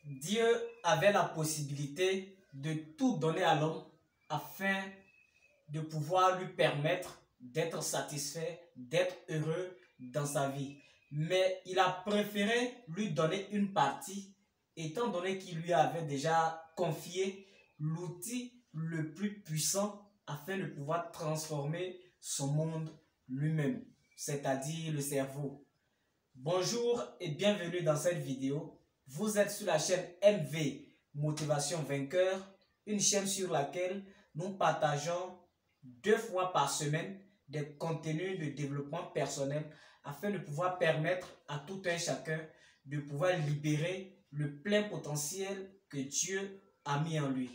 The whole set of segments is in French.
Dieu avait la possibilité de tout donner à l'homme afin de pouvoir lui permettre d'être satisfait, d'être heureux dans sa vie. Mais il a préféré lui donner une partie, étant donné qu'il lui avait déjà confié l'outil le plus puissant afin de pouvoir transformer son monde lui-même, c'est-à-dire le cerveau. Bonjour et bienvenue dans cette vidéo. Vous êtes sur la chaîne MV Motivation Vainqueur, une chaîne sur laquelle nous partageons 2 fois par semaine des contenus de développement personnel afin de pouvoir permettre à tout un chacun de pouvoir libérer le plein potentiel que Dieu a mis en lui.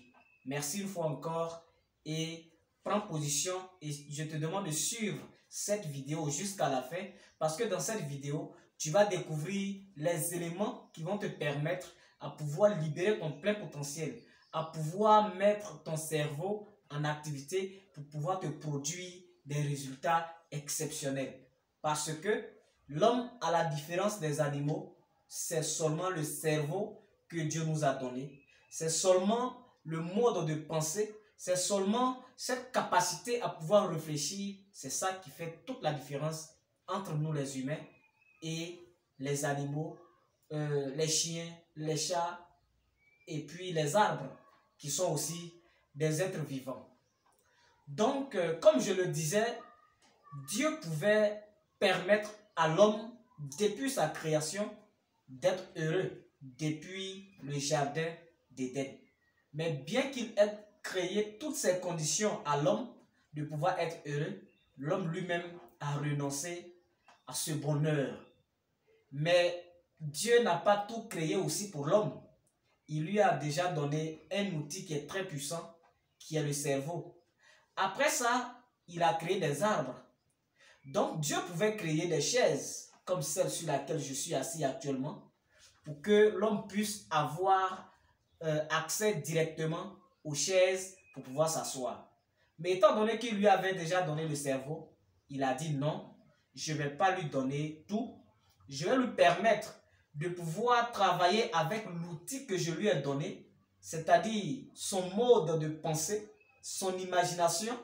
Merci une fois encore et prends position et je te demande de suivre cette vidéo jusqu'à la fin parce que dans cette vidéo, tu vas découvrir les éléments qui vont te permettre à pouvoir libérer ton plein potentiel, à pouvoir mettre ton cerveau en activité pour pouvoir te produire des résultats exceptionnels. Parce que l'homme, à la différence des animaux, c'est seulement le cerveau que Dieu nous a donné. C'est seulement le mode de pensée, c'est seulement cette capacité à pouvoir réfléchir. C'est ça qui fait toute la différence entre nous les humains et les animaux, les chiens, les chats et puis les arbres qui sont aussi des êtres vivants. Donc, comme je le disais, Dieu pouvait permettre à l'homme, depuis sa création, d'être heureux depuis le jardin d'Éden. Mais bien qu'il ait créé toutes ces conditions à l'homme de pouvoir être heureux, l'homme lui-même a renoncé à ce bonheur. Mais Dieu n'a pas tout créé aussi pour l'homme. Il lui a déjà donné un outil qui est très puissant, qui est le cerveau. Après ça, il a créé des arbres. Donc Dieu pouvait créer des chaises, comme celle sur laquelle je suis assis actuellement, pour que l'homme puisse avoir accès directement aux chaises pour pouvoir s'asseoir. Mais étant donné qu'il lui avait déjà donné le cerveau, il a dit non, je ne vais pas lui donner tout. Je vais lui permettre de pouvoir travailler avec l'outil que je lui ai donné, c'est-à-dire son mode de pensée, son imagination,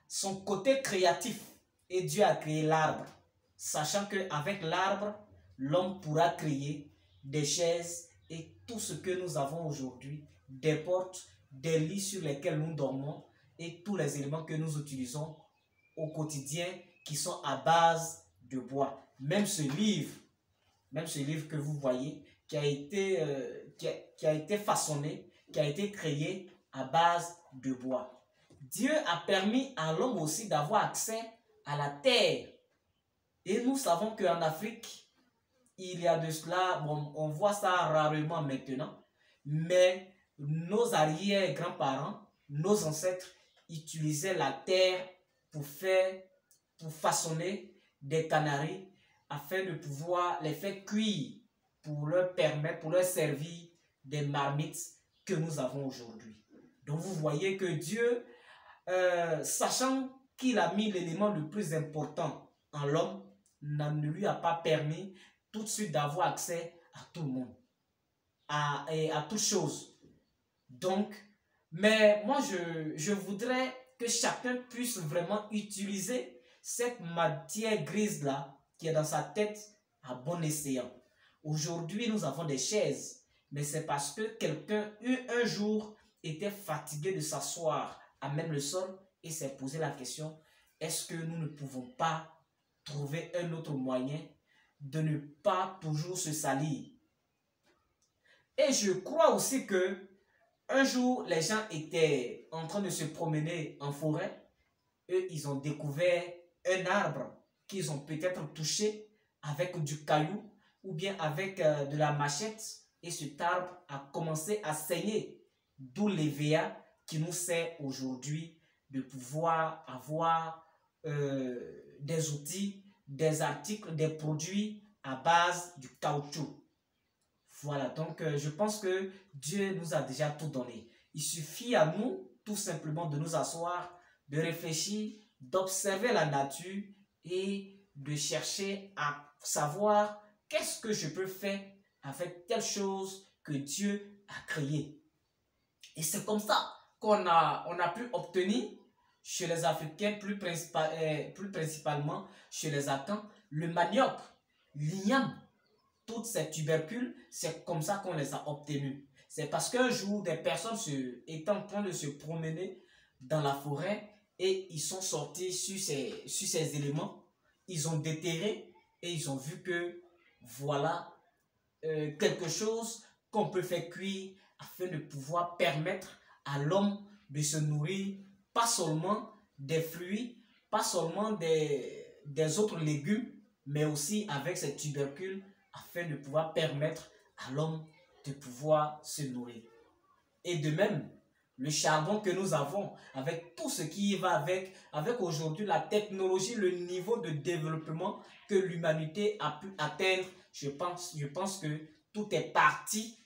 son côté créatif. Et Dieu a créé l'arbre, sachant qu'avec l'arbre, l'homme pourra créer des chaises et tout ce que nous avons aujourd'hui, des portes, des lits sur lesquels nous dormons et tous les éléments que nous utilisons au quotidien qui sont à base de bois. Même ce livre que vous voyez, qui a été façonné, qui a été créé à base de bois. Dieu a permis à l'homme aussi d'avoir accès à la terre. Et nous savons qu'en Afrique, il y a de cela, bon, on voit ça rarement maintenant, mais nos arrière-grands-parents, nos ancêtres utilisaient la terre pour façonner des canaris afin de pouvoir les faire cuire pour leur permettre, pour leur servir des marmites que nous avons aujourd'hui. Donc vous voyez que Dieu, sachant qu'il a mis l'élément le plus important en l'homme, ne lui a pas permis tout de suite d'avoir accès à tout le monde, à toute chose. Donc, mais moi je voudrais que chacun puisse vraiment utiliser cette matière grise-là qui est dans sa tête à bon escient. Aujourd'hui, nous avons des chaises, mais c'est parce que quelqu'un un jour était fatigué de s'asseoir à même le sol et s'est posé la question, est-ce que nous ne pouvons pas trouver un autre moyen de ne pas toujours se salir? Et je crois aussi que un jour, les gens étaient en train de se promener en forêt. Eux, ils ont découvert un arbre qu'ils ont peut-être touché avec du caillou ou bien avec de la machette. Et cet arbre a commencé à saigner. D'où l'EVA qui nous sert aujourd'hui de pouvoir avoir des outils, des articles, des produits à base du caoutchouc. Voilà, donc je pense que Dieu nous a déjà tout donné. Il suffit à nous, tout simplement, de nous asseoir, de réfléchir, d'observer la nature et de chercher à savoir qu'est-ce que je peux faire avec telle chose que Dieu a créées. Et c'est comme ça qu'on a pu obtenir chez les Africains, plus principalement chez les Akans, le manioc, l'igname, toutes ces tubercules, c'est comme ça qu'on les a obtenus. C'est parce qu'un jour, des personnes étaient en train de se promener dans la forêt et ils sont sortis sur ces éléments, ils ont déterré et ils ont vu que voilà quelque chose qu'on peut faire cuire afin de pouvoir permettre à l'homme de se nourrir, pas seulement des fruits, pas seulement des autres légumes, mais aussi avec ces tubercules afin de pouvoir permettre à l'homme de pouvoir se nourrir. Et de même, le charbon que nous avons, avec tout ce qui y va avec aujourd'hui la technologie, le niveau de développement que l'humanité a pu atteindre, je pense que tout est parti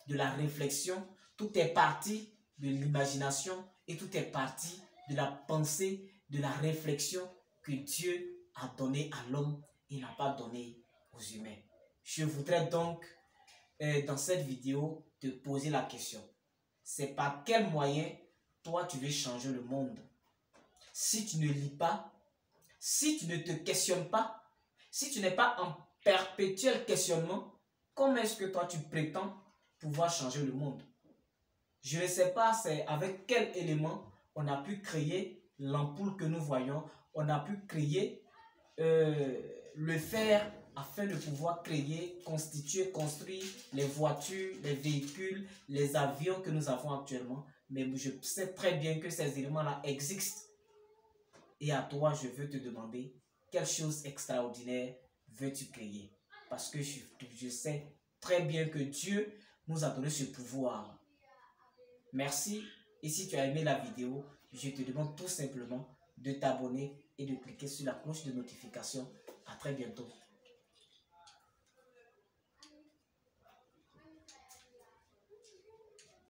de la réflexion, tout est parti de l'imagination et tout est parti de la pensée, de la réflexion que Dieu a donné à l'homme et n'a pas donné aux humains. Je voudrais donc, dans cette vidéo, te poser la question. C'est par quel moyen, toi, tu veux changer le monde? Si tu ne lis pas, si tu ne te questionnes pas, si tu n'es pas en perpétuel questionnement, comment est-ce que toi, tu prétends pouvoir changer le monde? Je ne sais pas, c'est avec quel élément on a pu créer l'ampoule que nous voyons, on a pu créer le fer afin de pouvoir créer, constituer, construire les voitures, les véhicules, les avions que nous avons actuellement. Mais je sais très bien que ces éléments-là existent. Et à toi, je veux te demander, quelle chose extraordinaire veux-tu créer? Parce que je sais très bien que Dieu nous a donné ce pouvoir. Merci. Et si tu as aimé la vidéo, je te demande tout simplement de t'abonner et de cliquer sur la cloche de notification. À très bientôt.